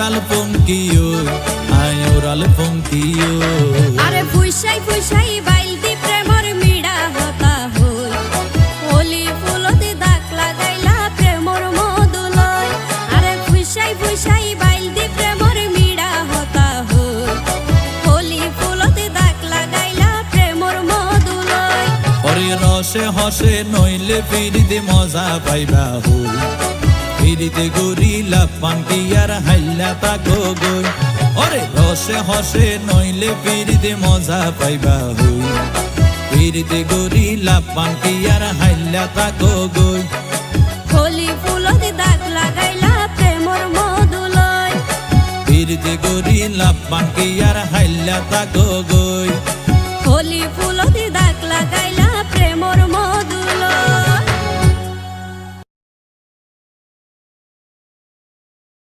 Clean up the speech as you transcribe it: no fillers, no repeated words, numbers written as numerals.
Oral পঙ্কিও আয় oral পঙ্কিও আরে ফুইসাই ফুইসাই বাইলতি প্রেমর মিড়া হতা হই ওলি ফুলতে দাগ লাগাইলা প্রেমর মধুলয় আরে ফুইসাই ফুইসাই বাইলতি প্রেমর মিড়া হতা হই ওলি ফুলতে দাগ লাগাইলা প্রেমর মধুলয় ওরে রসে হসে নইলে ফিরিতে মজা পাইবা হই ফিরিতে গরিলা পান্তি আর হাইলা তাকো গই ওরে রসে হসে নইলে ফিরিতে মজা পাইবা হই ফিরিতে গরিলা পান্তি আর হাইলা তাকো গই ওলি ফুলতে দাগ লাগাইলা প্রেমর মধুলয় ফিরিতে গরিলা পান্তি আর হাইলা তাকো গই।